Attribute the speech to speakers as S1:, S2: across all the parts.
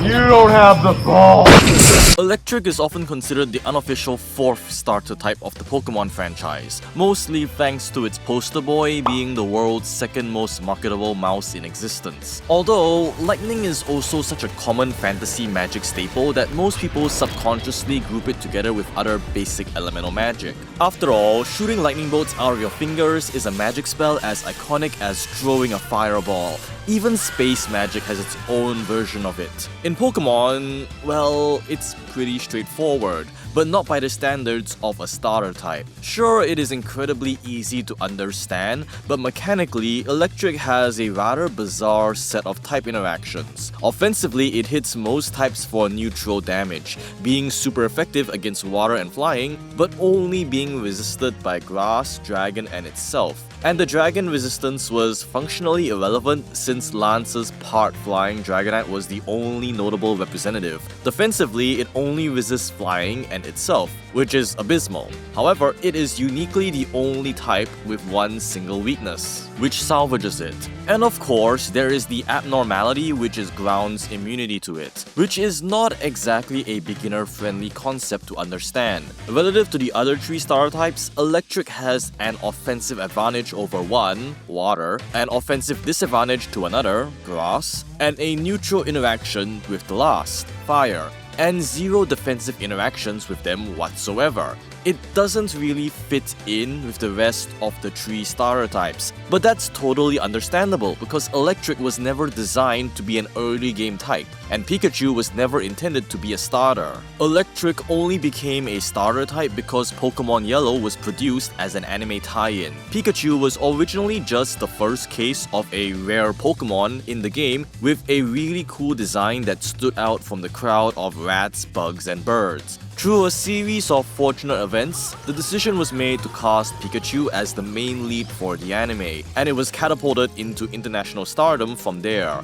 S1: You don't have the ball!
S2: Electric is often considered the unofficial fourth starter type of the Pokémon franchise, mostly thanks to its poster boy being the world's second most marketable mouse in existence. Although, lightning is also such a common fantasy magic staple that most people subconsciously group it together with other basic elemental magic. After all, shooting lightning bolts out of your fingers is a magic spell as iconic as throwing a fireball. Even space magic has its own version of it. In Pokémon, well, it's pretty straightforward, but not by the standards of a starter type. Sure, it is incredibly easy to understand, but mechanically, Electric has a rather bizarre set of type interactions. Offensively, it hits most types for neutral damage, being super effective against water and flying, but only being resisted by grass, dragon, and itself. And the dragon resistance was functionally irrelevant since Lance's part-flying Dragonite was the only notable representative. Defensively, it only resists flying and itself, which is abysmal. However, it is uniquely the only type with one single weakness, which salvages it. And of course, there is the abnormality, which is Ground's immunity to it, which is not exactly a beginner-friendly concept to understand. Relative to the other three starter types, Electric has an offensive advantage over one, water, an offensive disadvantage to another, grass, and a neutral interaction with the last, fire, and zero defensive interactions with them whatsoever. It doesn't really fit in with the rest of the three starter types, but that's totally understandable because Electric was never designed to be an early game type, and Pikachu was never intended to be a starter. Electric only became a starter type because Pokémon Yellow was produced as an anime tie-in. Pikachu was originally just the first case of a rare Pokémon in the game with a really cool design that stood out from the crowd of rats, bugs, and birds. Through a series of fortunate events, the decision was made to cast Pikachu as the main lead for the anime, and it was catapulted into international stardom from there.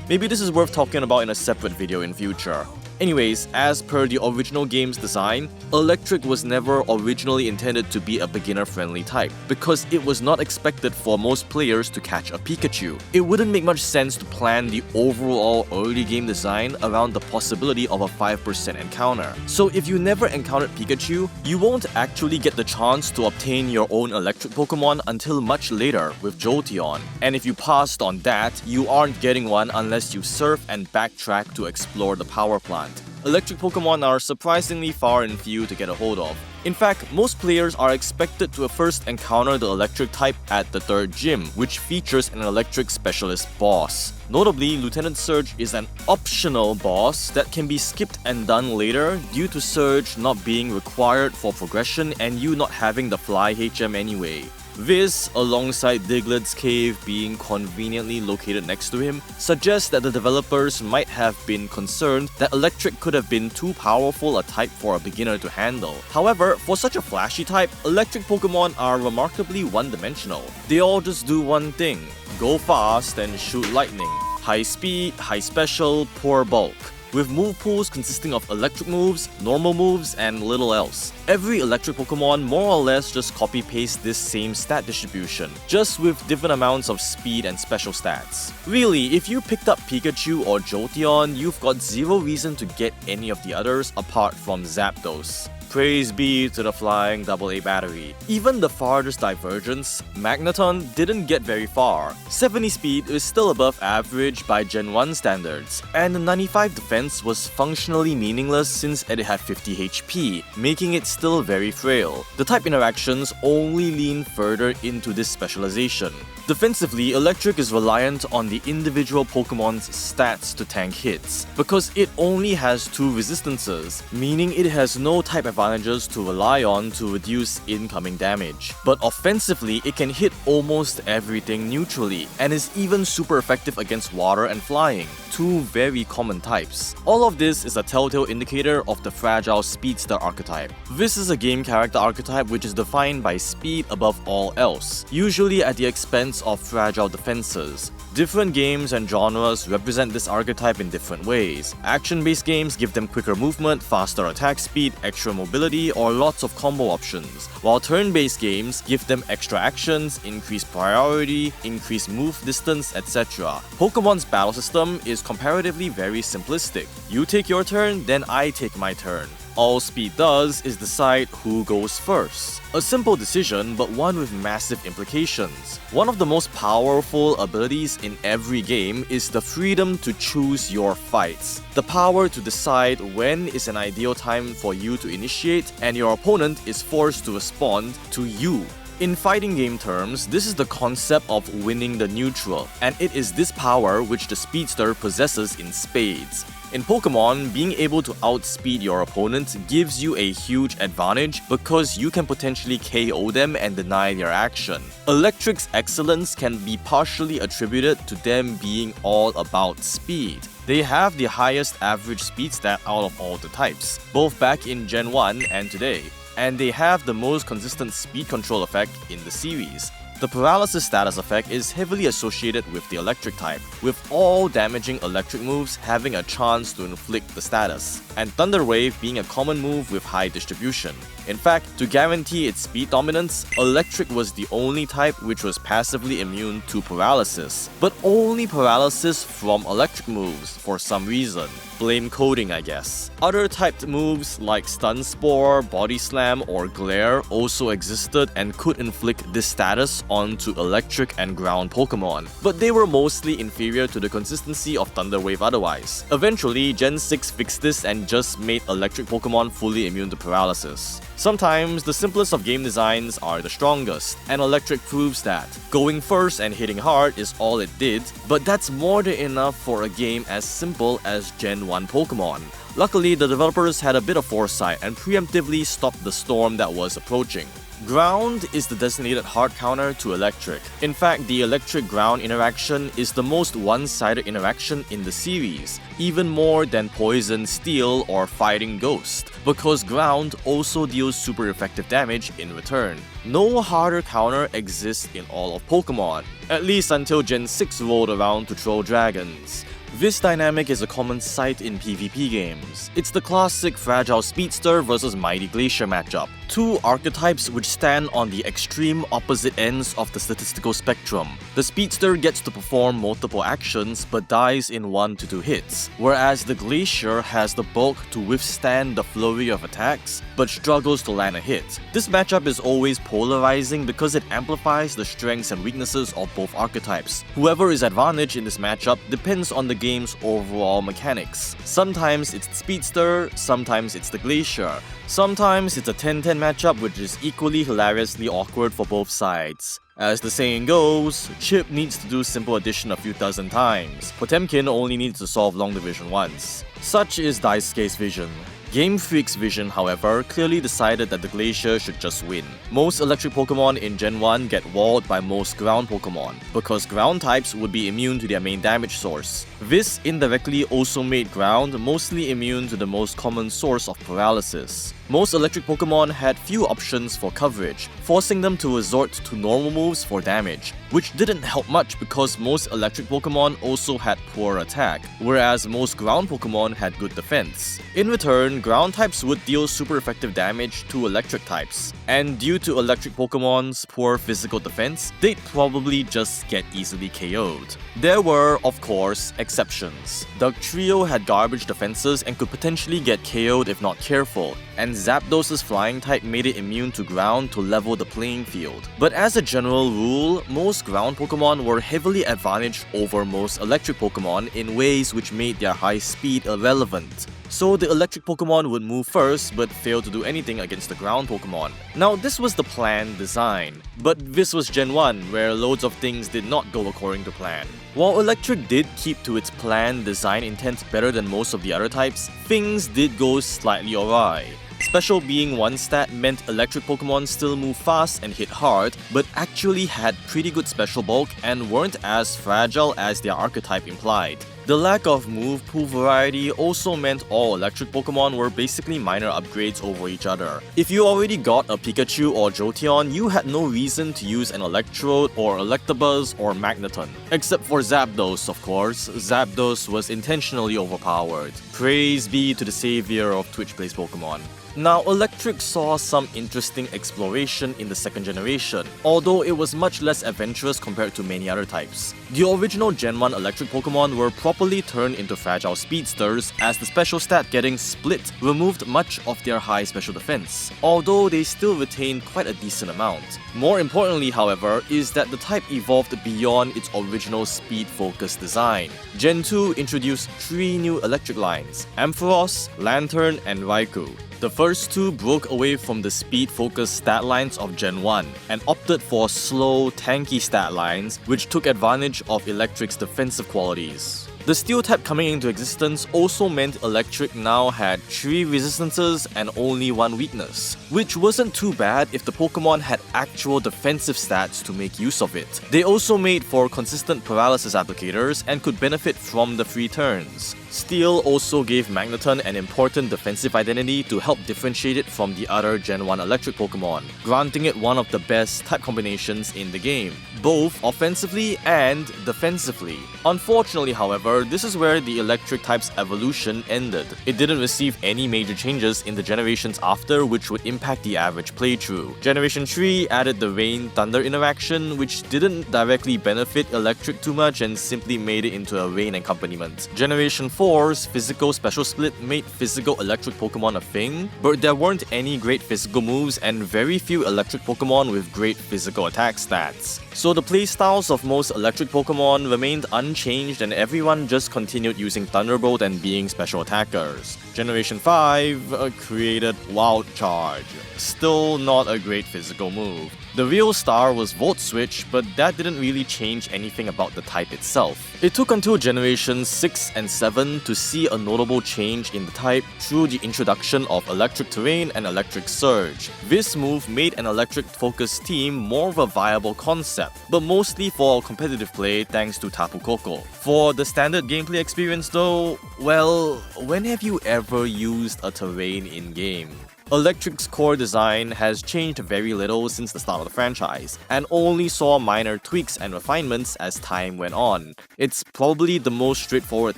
S2: Maybe this is worth talking about in a separate video in future. Anyways, as per the original game's design, Electric was never originally intended to be a beginner-friendly type, because it was not expected for most players to catch a Pikachu. It wouldn't make much sense to plan the overall early game design around the possibility of a 5% encounter. So if you never encountered Pikachu, you won't actually get the chance to obtain your own Electric Pokemon until much later with Jolteon. And if you passed on that, you aren't getting one unless you surf and backtrack to explore the power plant. Electric Pokemon are surprisingly far and few to get a hold of. In fact, most players are expected to first encounter the Electric type at the third gym, which features an Electric Specialist boss. Notably, Lieutenant Surge is an optional boss that can be skipped and done later due to Surge not being required for progression and you not having the Fly HM anyway. This, alongside Diglett's cave being conveniently located next to him, suggests that the developers might have been concerned that Electric could have been too powerful a type for a beginner to handle. However, for such a flashy type, Electric Pokemon are remarkably one-dimensional. They all just do one thing: go fast and shoot lightning. High speed, high special, poor bulk, with move pools consisting of electric moves, normal moves, and little else. Every electric Pokemon more or less just copy-paste this same stat distribution, just with different amounts of speed and special stats. Really, if you picked up Pikachu or Jolteon, you've got zero reason to get any of the others apart from Zapdos. Praise be to the flying AA battery. Even the farthest divergence, Magneton, didn't get very far. 70 speed is still above average by Gen 1 standards, and the 95 defense was functionally meaningless since it had 50 HP, making it still very frail. The type interactions only lean further into this specialization. Defensively, Electric is reliant on the individual Pokemon's stats to tank hits, because it only has 2 resistances, meaning it has no type advantages to rely on to reduce incoming damage. But offensively, it can hit almost everything neutrally, and is even super effective against water and flying, 2 very common types. All of this is a telltale indicator of the fragile speedster archetype. This is a game character archetype which is defined by speed above all else, usually at the expense lots of fragile defenses. Different games and genres represent this archetype in different ways. Action-based games give them quicker movement, faster attack speed, extra mobility, or lots of combo options, while turn-based games give them extra actions, increased priority, increased move distance, etc. Pokemon's battle system is comparatively very simplistic. You take your turn, then I take my turn. All speed does is decide who goes first. A simple decision, but one with massive implications. One of the most powerful abilities in every game is the freedom to choose your fights. The power to decide when is an ideal time for you to initiate, and your opponent is forced to respond to you. In fighting game terms, this is the concept of winning the neutral, and it is this power which the speedster possesses in spades. In Pokemon, being able to outspeed your opponent gives you a huge advantage because you can potentially KO them and deny their action. Electric's excellence can be partially attributed to them being all about speed. They have the highest average speed stat out of all the types, both back in Gen 1 and today, and they have the most consistent speed control effect in the series. The paralysis status effect is heavily associated with the electric type, with all damaging electric moves having a chance to inflict the status, and Thunder Wave being a common move with high distribution. In fact, to guarantee its speed dominance, electric was the only type which was passively immune to paralysis, but only paralysis from electric moves for some reason. Blame coding, I guess. Other typed moves like Stun Spore, Body Slam, or Glare also existed and could inflict this status onto electric and ground Pokemon, but they were mostly inferior to the consistency of Thunder Wave otherwise. Eventually, Gen 6 fixed this and just made electric Pokemon fully immune to paralysis. Sometimes, the simplest of game designs are the strongest, and electric proves that. Going first and hitting hard is all it did, but that's more than enough for a game as simple as Gen 1 Pokemon. Luckily, the developers had a bit of foresight and preemptively stopped the storm that was approaching. Ground is the designated hard counter to electric. In fact, the electric-ground interaction is the most one-sided interaction in the series, even more than Poison, Steel, or Fighting Ghost, because ground also deals super effective damage in return. No harder counter exists in all of Pokemon, at least until Gen 6 rolled around to troll dragons. This dynamic is a common sight in PvP games. It's the classic Fragile Speedster versus Mighty Glacier matchup. Two archetypes which stand on the extreme opposite ends of the statistical spectrum. The Speedster gets to perform multiple actions but dies in 1 to 2 hits, whereas the Glacier has the bulk to withstand the flurry of attacks but struggles to land a hit. This matchup is always polarizing because it amplifies the strengths and weaknesses of both archetypes. Whoever is advantaged in this matchup depends on the game's overall mechanics. Sometimes it's the Speedster, sometimes it's the Glacier. Sometimes it's a 10-10 matchup which is equally hilariously awkward for both sides. As the saying goes, Chip needs to do simple addition a few dozen times. Potemkin only needs to solve long division once. Such is Daisuke's vision. Game Freak's vision, however, clearly decided that the Glacier should just win. Most electric Pokemon in Gen 1 get walled by most ground Pokemon, because ground types would be immune to their main damage source. This indirectly also made ground mostly immune to the most common source of paralysis. Most electric Pokemon had few options for coverage, forcing them to resort to normal moves for damage, which didn't help much because most electric Pokemon also had poor attack, whereas most ground Pokemon had good defense. In return, ground types would deal super effective damage to electric types, and due to electric Pokemon's poor physical defense, they'd probably just get easily KO'd. There were, of course, exceptions. Dugtrio had garbage defenses and could potentially get KO'd if not careful, and Zapdos's flying type made it immune to ground to level the playing field. But as a general rule, most ground Pokemon were heavily advantaged over most electric Pokemon in ways which made their high speed irrelevant. So the electric Pokemon would move first but fail to do anything against the ground Pokemon. Now this was the planned design, but this was Gen 1 where loads of things did not go according to plan. While electric did keep to its planned design intent better than most of the other types, things did go slightly awry. Special being one stat meant electric Pokemon still move fast and hit hard, but actually had pretty good special bulk and weren't as fragile as their archetype implied. The lack of move pool variety also meant all electric Pokemon were basically minor upgrades over each other. If you already got a Pikachu or Jolteon, you had no reason to use an Electrode or Electabuzz or Magneton. Except for Zapdos, of course. Zapdos was intentionally overpowered. Praise be to the savior of Twitch-based Pokemon. Now, Electric saw some interesting exploration in the second generation, although it was much less adventurous compared to many other types. The original Gen 1 Electric Pokemon were properly turned into fragile speedsters, as the special stat getting Split removed much of their high special defense, although they still retained quite a decent amount. More importantly, however, is that the type evolved beyond its original speed-focused design. Gen 2 introduced 3 new electric lines: Ampharos, Lantern, and Raikou. The first two broke away from the speed-focused stat lines of Gen 1 and opted for slow, tanky stat lines, which took advantage of Electric's defensive qualities. The Steel type coming into existence also meant Electric now had 3 resistances and only 1 weakness, which wasn't too bad if the Pokemon had actual defensive stats to make use of it. They also made for consistent paralysis applicators and could benefit from the free turns. Steel also gave Magneton an important defensive identity to help differentiate it from the other Gen 1 Electric Pokemon, granting it one of the best type combinations in the game, both offensively and defensively. Unfortunately, however, this is where the Electric type's evolution ended. It didn't receive any major changes in the generations after, which would impact the average playthrough. Generation 3 added the Rain-Thunder interaction, which didn't directly benefit Electric too much and simply made it into a rain accompaniment. Generation 4's physical special split made physical electric Pokemon a thing, but there weren't any great physical moves and very few electric Pokemon with great physical attack stats. So the playstyles of most electric Pokemon remained unchanged and everyone just continued using Thunderbolt and being special attackers. Generation 5 created Wild Charge. Still not a great physical move. The real star was Volt Switch, but that didn't really change anything about the type itself. It took until generations 6 and 7 to see a notable change in the type through the introduction of Electric Terrain and Electric Surge. This move made an electric-focused team more of a viable concept, but mostly for competitive play thanks to Tapu Koko. For the standard gameplay experience though, well, when have you ever used a terrain in-game? Electric's core design has changed very little since the start of the franchise, and only saw minor tweaks and refinements as time went on. It's probably the most straightforward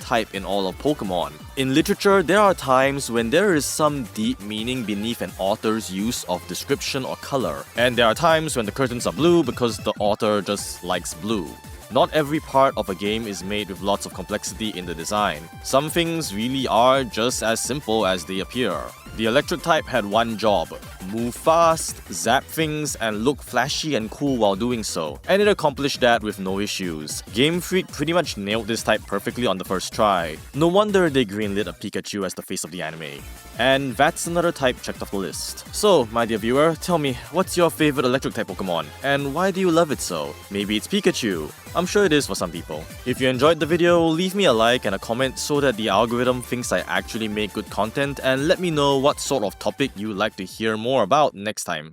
S2: type in all of Pokemon. In literature, there are times when there is some deep meaning beneath an author's use of description or color, and there are times when the curtains are blue because the author just likes blue. Not every part of a game is made with lots of complexity in the design. Some things really are just as simple as they appear. The electric type had one job: move fast, zap things, and look flashy and cool while doing so, and it accomplished that with no issues. Game Freak pretty much nailed this type perfectly on the first try. No wonder they greenlit a Pikachu as the face of the anime. And that's another type checked off the list. So, my dear viewer, tell me, what's your favorite electric type Pokemon? And why do you love it so? Maybe it's Pikachu. I'm sure it is for some people. If you enjoyed the video, leave me a like and a comment so that the algorithm thinks I actually make good content, and let me know what sort of topic you'd like to hear more about next time.